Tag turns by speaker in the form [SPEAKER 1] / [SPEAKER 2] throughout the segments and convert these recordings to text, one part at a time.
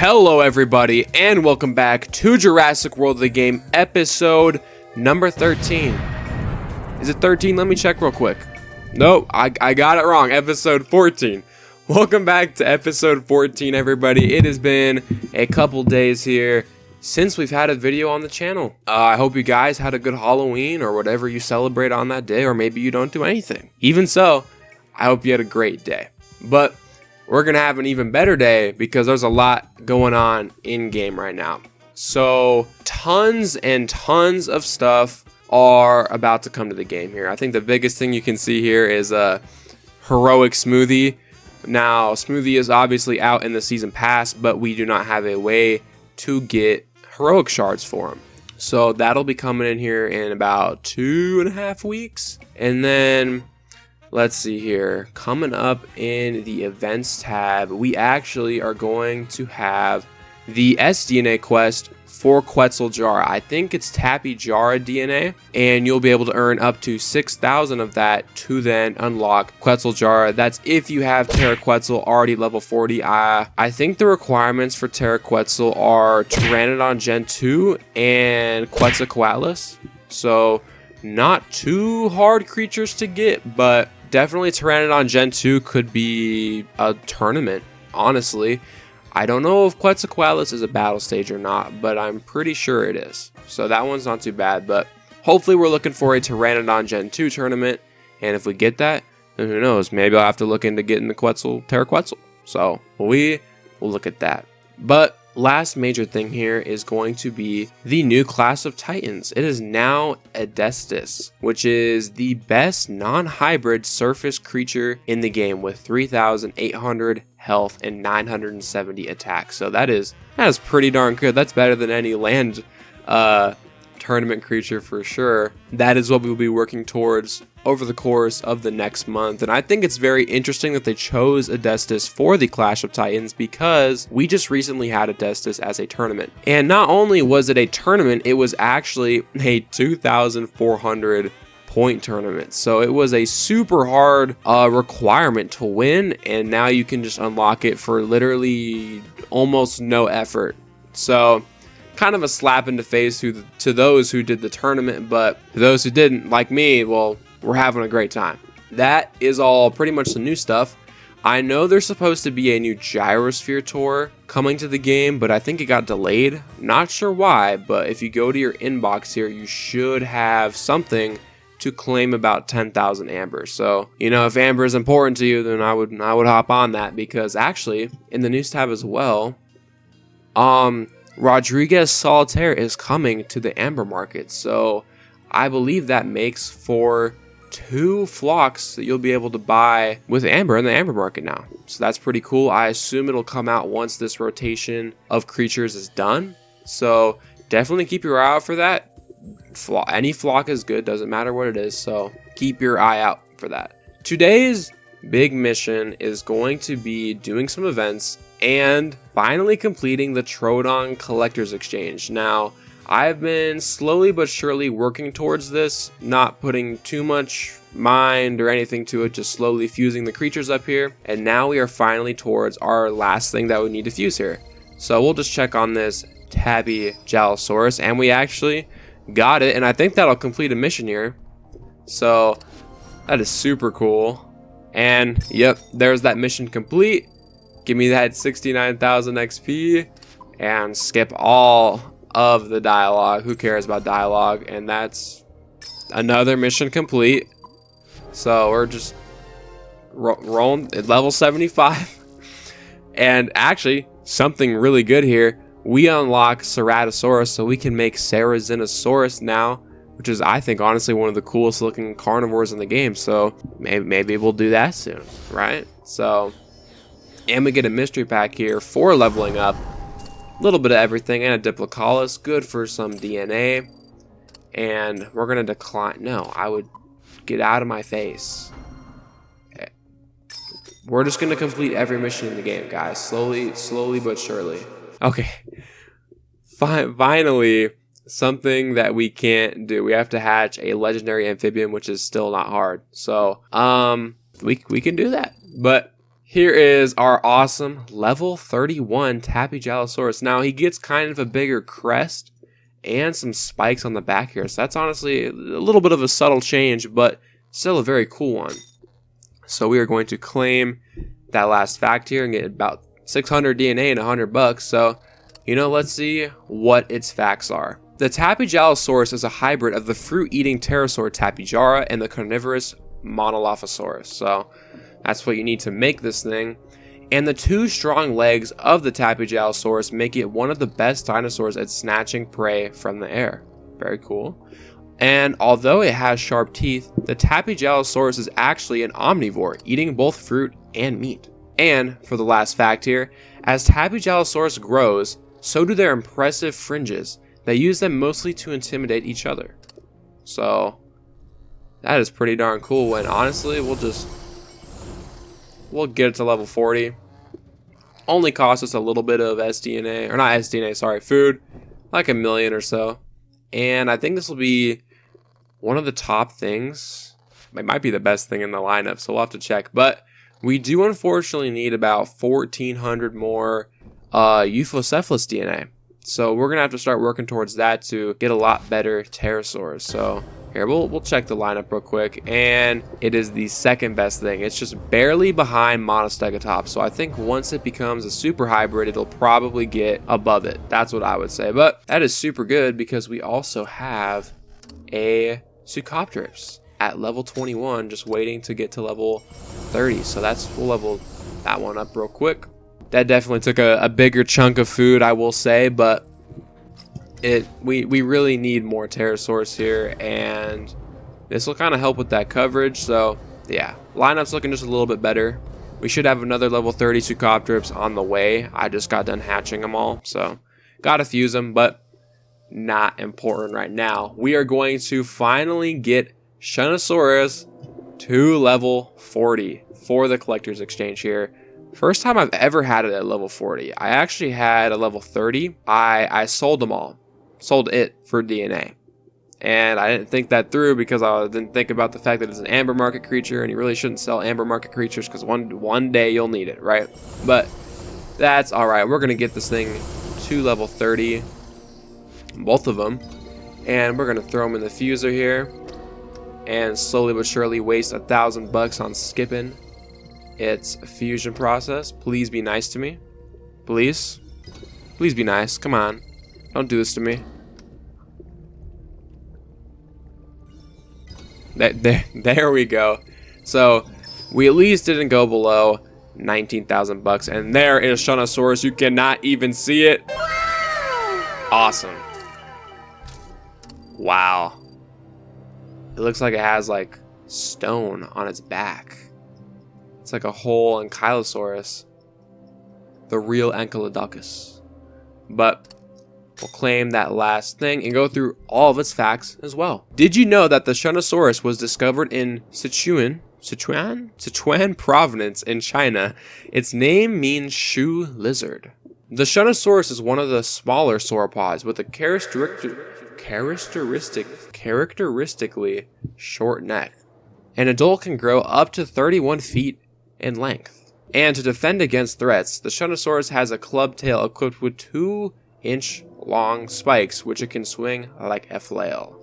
[SPEAKER 1] Hello everybody, and welcome back to Jurassic World the Game, episode number 13. Is it 13? Let me check real quick. Nope, I got it wrong. Episode 14. Welcome back to episode 14, everybody. It has been a couple days here since we've had a video on the channel. I hope you guys had a good Halloween or whatever you celebrate on that day, or maybe you don't do anything. Even so, I hope you had a great day. But we're going to have an even better day because there's a lot going on in game right now. So tons and tons of stuff are about to come to the game here. I think the biggest thing you can see here is a heroic smoothie. Now, smoothie is obviously out in the season pass, but we do not have a way to get heroic shards for him. So that'll be coming in here in about 2.5 weeks. And then let's see here, coming up in the events tab, we actually are going to have the SDNA quest for Quetzal Jar. I think it's Tappy Jara DNA, and you'll be able to earn up to 6,000 of that to then unlock Quetzal Jar. That's if you have Terra Quetzal already level 40. I think the requirements for Terra Quetzal are Pteranodon Gen 2 and Quetzalcoatlus. So not too hard creatures to get, but definitely Pteranodon Gen 2 could be a tournament, honestly. I don't know if Quetzalcoatlus is a battle stage or not, but I'm pretty sure it is. So that one's not too bad, but hopefully we're looking for a Pteranodon Gen 2 tournament, and if we get that, then who knows, maybe I'll have to look into getting the Terra Quetzal. So we will look at that. But last major thing here is going to be the new class of Titans. It is now Adestus, which is the best non-hybrid surface creature in the game with 3,800 health and 970 attack. So that is pretty darn good. That's better than any land tournament creature for sure. That is what we will be working towards over the course of the next month. And I think it's very interesting that they chose Adestus for the Clash of Titans because we just recently had Adestus as a tournament. And not only was it a tournament, it was actually a 2,400 point tournament. So it was a super hard requirement to win, and now you can just unlock it for literally almost no effort. So kind of a slap in the face to those who did the tournament, but those who didn't, like me, well, we're having a great time. That is all pretty much the new stuff. I know there's supposed to be a new Gyrosphere tour coming to the game, but I think it got delayed. Not sure why, but if you go to your inbox here, you should have something to claim about 10,000 amber. So, you know, if amber is important to you, then I would hop on that, because actually in the news tab as well, Rodriguez Solitaire is coming to the amber market. So I believe that makes for 2 flocks that you'll be able to buy with amber in the amber market now. So that's pretty cool. I assume it'll come out once this rotation of creatures is done. So definitely keep your eye out for that. Any flock is good, doesn't matter what it is, so keep your eye out for that. Today's big mission is going to be doing some events and finally completing the TROODON Collector's Exchange. Now, I've been slowly but surely working towards this, not putting too much mind or anything to it, just slowly fusing the creatures up here, and now we are finally towards our last thing that we need to fuse here. So we'll just check on this Tabby Jalosaurus, and we actually got it, and I think that'll complete a mission here. So that is super cool. And yep, there's that mission complete. Give me that 69,000 XP and skip all of the dialogue. Who cares about dialogue? And that's another mission complete. So we're just rolling at level 75. And actually, something really good here. We unlock Sonorasaurus, so we can make Sarazinosaurus now, which is, I think, honestly, one of the coolest looking carnivores in the game. So maybe we'll do that soon, right? So, and we get a mystery pack here for leveling up. A little bit of everything, and a Diplocaulus, good for some DNA. And we're gonna decline. No, I would get out of my face. We're just gonna complete every mission in the game, guys. Slowly but surely. Okay, finally, something that we can't do. We have to hatch a legendary amphibian, which is still not hard. So, we can do that. But here is our awesome level 31 Tapejalosaurus. Now, he gets kind of a bigger crest and some spikes on the back here. So that's honestly a little bit of a subtle change, but still a very cool one. So we are going to claim that last fact here and get about 600 DNA and $100. So, let's see what its facts are. The Tapejalosaurus is a hybrid of the fruit-eating pterosaur Tapejara and the carnivorous Monolophosaurus. So that's what you need to make this thing. And the two strong legs of the Tapejalosaurus make it one of the best dinosaurs at snatching prey from the air. Very cool. And although it has sharp teeth, the Tapejalosaurus is actually an omnivore, eating both fruit and meat. And for the last fact here, as Tapejalosaurus grows, so do their impressive fringes. They use them mostly to intimidate each other. So that is pretty darn cool. And honestly, we'll get it to level 40. Only costs us a little bit of SDNA, or not SDNA, sorry, food, like $1 million or so. And I think this will be one of the top things. It might be the best thing in the lineup, so we'll have to check. But we do unfortunately need about 1,400 more Euphocephalus DNA. So we're going to have to start working towards that to get a lot better pterosaurs. So here, we'll check the lineup real quick. And it is the second best thing. It's just barely behind Monostegatops. So I think once it becomes a super hybrid, it'll probably get above it. That's what I would say. But that is super good because we also have a Sucopteryps at level 21, just waiting to get to level 30. So we'll level that one up real quick. That definitely took a bigger chunk of food, I will say, but we really need more pterosaurs here, and this will kind of help with that coverage. So yeah, lineup's looking just a little bit better. We should have another level 30 Sucopteryps on the way. I just got done hatching them all, so gotta fuse them, but not important right now. We are going to finally get Shunosaurus to level 40 for the collector's exchange here. First time I've ever had it at level 40. I actually had a level 30. I sold them all. Sold it for DNA. And I didn't think that through because I didn't think about the fact that it's an amber market creature, and you really shouldn't sell amber market creatures because one day you'll need it, right? But that's alright. We're going to get this thing to level 30. Both of them. And we're going to throw them in the fuser here. And slowly but surely waste $1,000 on skipping its fusion process. Please be nice to me. Please be nice. Come on, don't do this to me. There we go. So we at least didn't go below $19,000, and there is Shunosaurus. You cannot even see it. Awesome. Wow. It looks like it has like stone on its back. It's like a hole Ankylosaurus, the real Ankylodocus. But we'll claim that last thing and go through all of its facts as well. Did you know that the Shunosaurus was discovered in Sichuan province in China? Its name means shoe lizard. The Shunosaurus is one of the smaller sauropods with a characteristically short neck. An adult can grow up to 31 feet in length. And to defend against threats, the Shunosaurus has a club tail equipped with 2-inch long spikes, which it can swing like a flail.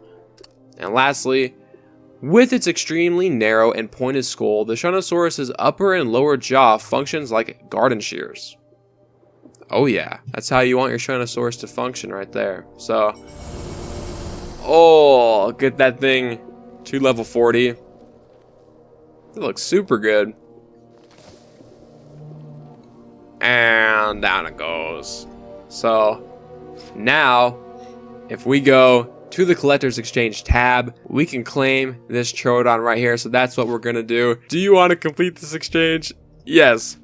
[SPEAKER 1] And lastly, with its extremely narrow and pointed skull, the Shunosaurus's upper and lower jaw functions like garden shears. Oh yeah, that's how you want your Shunosaurus to function right there. So, get that thing to level 40. It looks super good. And down it goes. So now if we go to the collector's exchange tab, we can claim this TROODON right here. So that's what we're gonna do. Do you want to complete this exchange? Yes.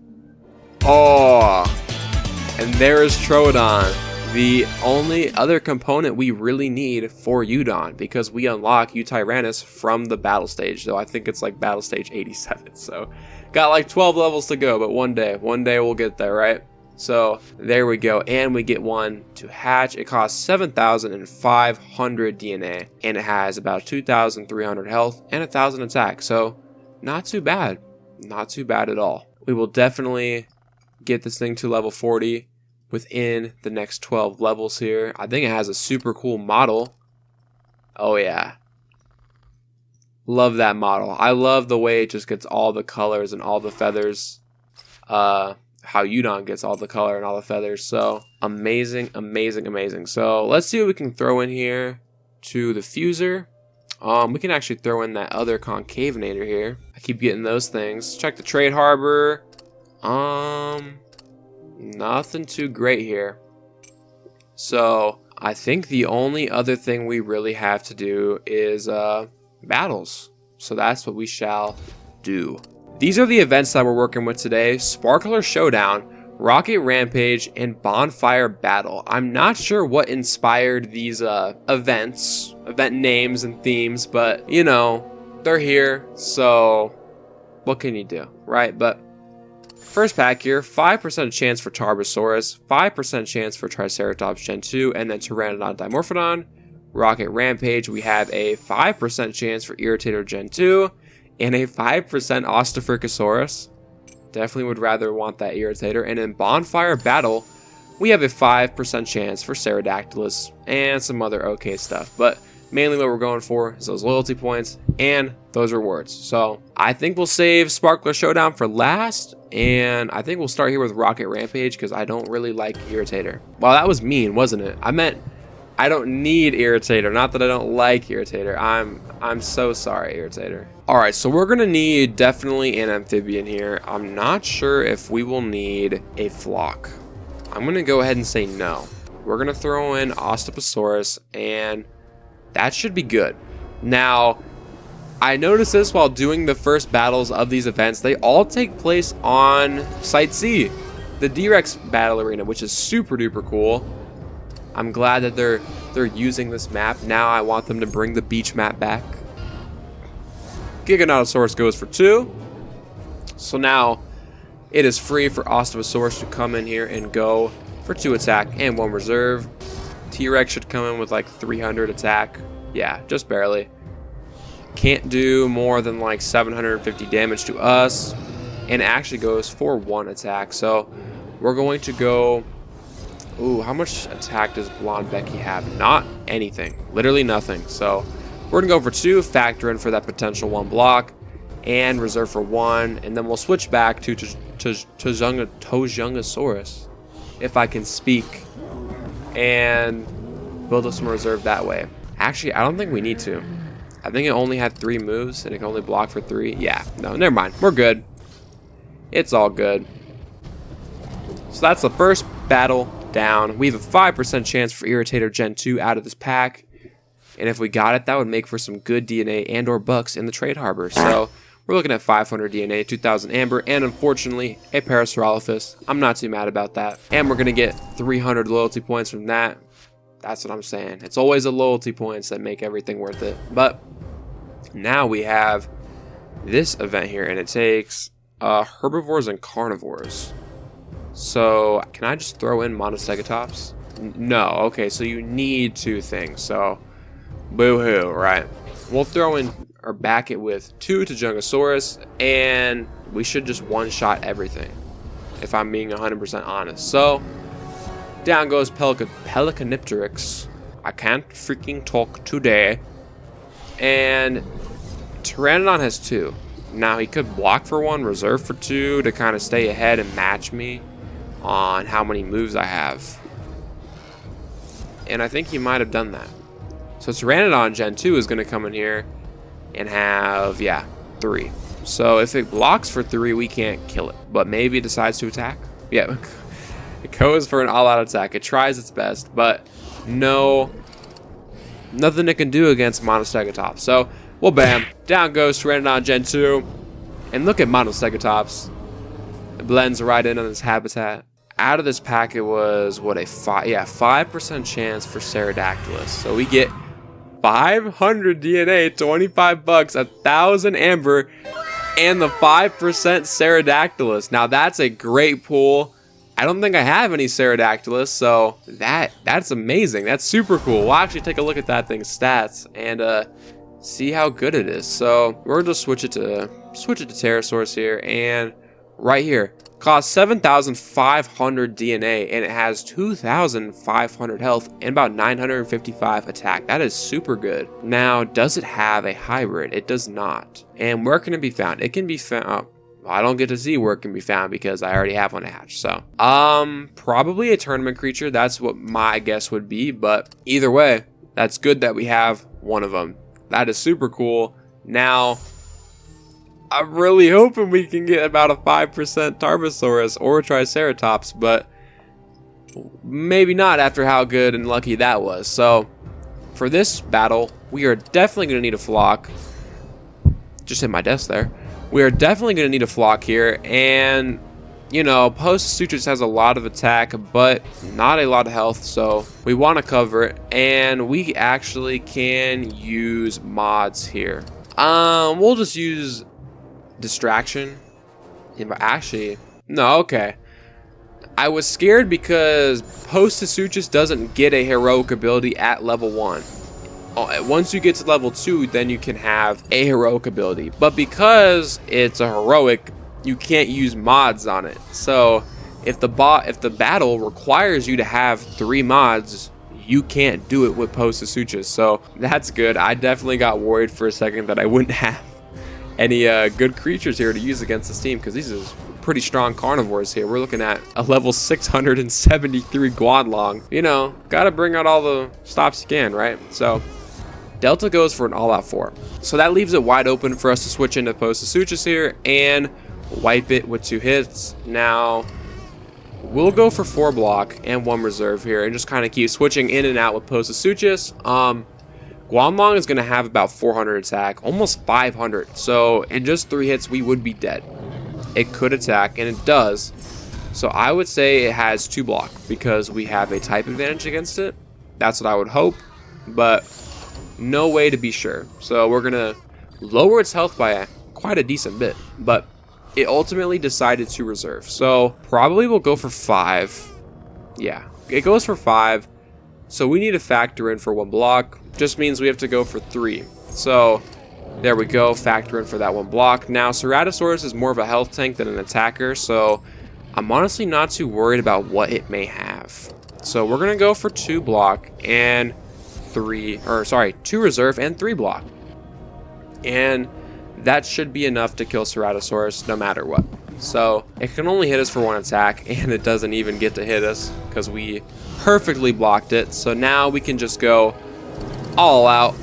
[SPEAKER 1] And there is TROODON, the only other component we really need for Udon, because we unlock Utyrannus from the battle stage, though I think it's like battle stage 87. So got like 12 levels to go, but one day we'll get there, right? So there we go, and we get one to hatch. It costs 7,500 DNA, and it has about 2,300 health and 1,000 attack. So not too bad at all. we will definitely get this thing to level 40 within the next 12 levels here. I think it has a super cool model. Oh yeah. Love that model. I love the way it just gets all the colors and all the feathers. How Udon gets all the color and all the feathers. So amazing, amazing, amazing. So let's see what we can throw in here to the fuser. We can actually throw in that other concavenator here. I keep getting those things. Check the trade harbor. Nothing too great here. So I think the only other thing we really have to do is battles. So that's what we shall do. These are the events that we're working with today: Sparkler Showdown, Rocket Rampage, and Bonfire Battle. I'm not sure what inspired these event names and themes, but you know, they're here, so what can you do, right? But first pack here, 5% chance for Tarbosaurus, 5% chance for Triceratops Gen 2, and then Pteranodon Dimorphodon. Rocket Rampage, we have a 5% chance for Irritator Gen 2, and a 5% Ostafrikosaurus. Definitely would rather want that Irritator. And in Bonfire Battle, we have a 5% chance for Pterodactylus and some other okay stuff. But mainly what we're going for is those loyalty points and those rewards. So I think we'll save Sparkler Showdown for last. And I think we'll start here with Rocket Rampage because I don't really like Irritator. Well, that was mean, wasn't it? I meant I don't need Irritator, not that I don't like Irritator. I'm so sorry, Irritator. Alright, so we're gonna need definitely an amphibian here. I'm not sure if we will need a flock. I'm gonna go ahead and say no. We're gonna throw in Ostoposaurus, and that should be good. Now, I noticed this while doing the first battles of these events. They all take place on Site C, the D-Rex battle arena, which is super duper cool. I'm glad that they're using this map. Now I want them to bring the beach map back. Giganotosaurus goes for 2. So now it is free for Ostoposaurus to come in here and go for 2 attack and 1 reserve. T-Rex should come in with like 300 attack. Yeah, just barely. Can't do more than like 750 damage to us. And actually goes for 1 attack. So we're going to go... Ooh, how much attack does Blonde Becky have? Not anything. Literally nothing. So we're going to go for 2, factor in for that potential 1 block, and reserve for 1. And then we'll switch back to Tojungasaurus, if I can speak, and build up some reserve that way. Actually, I don't think we need to. I think it only had 3 moves, and it can only block for 3. Yeah, no, never mind. We're good. It's all good. So that's the first battle down. We have a 5% chance for Irritator Gen 2 out of this pack, and if we got it, that would make for some good DNA and or bucks in the trade harbor. So we're looking at 500 DNA, 2000 amber, and unfortunately a Parasaurolophus. I'm not too mad about that, and we're gonna get 300 loyalty points from that. That's what I'm saying. It's always the loyalty points that make everything worth it. But now we have this event here, and it takes herbivores and carnivores. So can I just throw in Monostegotops? No. Okay, so you need 2 things. So boo-hoo, right? We'll throw in or back it with 2 Tojungasaurus, and we should just one-shot everything, if I'm being 100% honest. So down goes Pelicanipteryx. I can't freaking talk today. And Pteranodon has 2. Now he could block for 1, reserve for 2 to kind of stay ahead and match me on how many moves I have. And I think he might have done that. So Pteranodon Gen 2 is going to come in here and have, yeah, 3. So if it blocks for 3, we can't kill it. But maybe it decides to attack. Yeah, it goes for an all-out attack. It tries its best, but nothing it can do against Monostegotops. So, well, bam, down goes Pteranodon Gen 2. And look at Monostegotops. It blends right in on its habitat. Out of this pack, it was, what, a 5% chance for Pterodactylus. So we get 500 DNA, 25 bucks, 1,000 amber, and the 5% Pterodactylus. Now, that's a great pool. I don't think I have any Pterodactylus, so that's amazing. That's super cool. We'll actually take a look at that thing's stats and see how good it is. So we're going to switch it to Pterosaurus here, and right here. Costs 7,500 DNA, and it has 2,500 health and about 955 attack. That is super good. Now, does it have a hybrid? It does not. And where can it be found? It can be found... Oh, I don't get to see where it can be found because I already have one hatched. So, probably a tournament creature. That's what my guess would be. But either way, that's good that we have one of them. That is super cool. Now, I'm really hoping we can get about a 5% Tarbosaurus or a Triceratops, but maybe not after how good and lucky that was. So, for this battle, we are definitely going to need a flock. Just hit my desk there. We are definitely going to need a flock here, and, you know, Postosuchus has a lot of attack, but not a lot of health, so we want to cover it, and we actually can use mods here. We'll just use distraction. Yeah, but actually, no, okay. I was scared because Postosuchus doesn't get a heroic ability at level 1. Once you get to level 2, then you can have a heroic ability. But because it's a heroic, you can't use mods on it. So if the battle requires you to have 3 mods, you can't do it with Postosuchus. So that's good. I definitely got worried for a second that I wouldn't have any good creatures here to use against this team, because these are pretty strong carnivores here. We're looking at a level 673 Guanlong. You know, gotta bring out all the stops you can, right? So Delta goes for an all-out 4. So that leaves it wide open for us to switch into Postosuchus here and wipe it with 2 hits. Now, we'll go for 4 block and 1 reserve here and just kind of keep switching in and out with Postosuchus. Guanlong is going to have about 400 attack, almost 500. So in just 3 hits, we would be dead. It could attack, and it does. So I would say it has 2 block because we have a type advantage against it. That's what I would hope, but no way to be sure. So we're going to lower its health by quite a decent bit, but it ultimately decided to reserve. So probably we'll go for 5. Yeah, it goes for 5. So we need to factor in for 1 block. Just means we have to go for 3. So there we go, factor in for that 1 block. Now Ceratosaurus is more of a health tank than an attacker, so I'm honestly not too worried about what it may have. So we're gonna go for 2 block and 2 reserve and 3 block. And that should be enough to kill Ceratosaurus no matter what. So it can only hit us for 1 attack, and it doesn't even get to hit us because we perfectly blocked it. So now we can just go all out,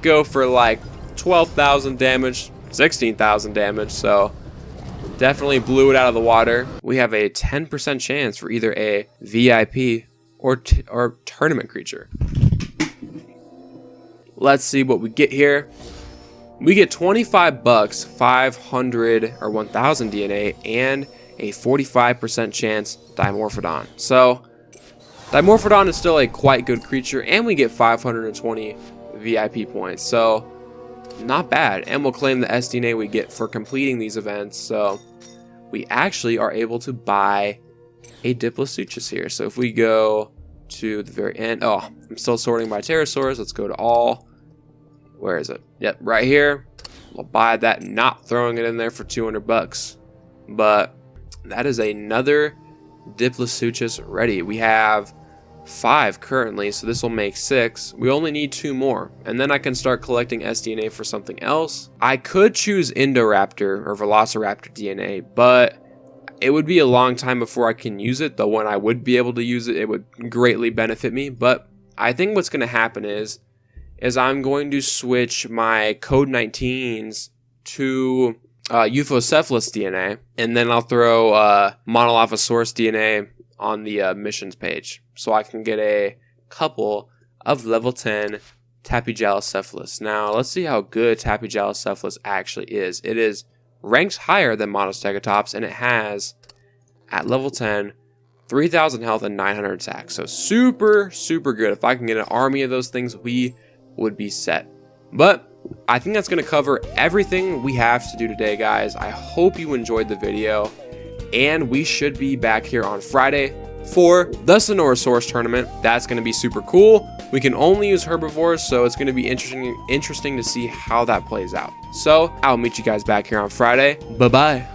[SPEAKER 1] go for like 12,000 damage, 16,000 damage. So definitely blew it out of the water. We have a 10% chance for either a VIP or tournament creature. Let's see what we get here. We get 25 bucks, 500 or 1,000 DNA, and a 45% chance Dimorphodon. So Dimorphodon is still a quite good creature, and we get 520 VIP points. So not bad, and we'll claim the SDNA we get for completing these events. So we actually are able to buy a Diplodocus here. So if we go to the very end, oh, I'm still sorting by pterosaurs. Let's go to all. Where is it? Yep, right here. We'll buy that, not throwing it in there for 200 bucks. But that is another Diplodocus ready. We have 5 currently, so this will make 6. We only need 2 more, and then I can start collecting SDNA for something else. I could choose Indoraptor or Velociraptor DNA, but it would be a long time before I can use it, though when I would be able to use it, it would greatly benefit me. But I think what's going to happen is I'm going to switch my Code 19s to Euphocephalus DNA, and then I'll throw Monolophosaurus DNA on the missions page, so I can get a couple of level 10 Tapigalocephalus. Now, let's see how good Tapigalocephalus actually is. It is ranked higher than Monostegotops, and it has, at level 10, 3,000 health and 900 attack. So super, super good. If I can get an army of those things, we would be set. But I think that's going to cover everything we have to do today, guys. I hope you enjoyed the video, and we should be back here on Friday for the Sonorasaurus tournament. That's going to be super cool. We can only use herbivores, so it's going to be interesting to see how that plays out. So I'll meet you guys back here on Friday. Bye-bye.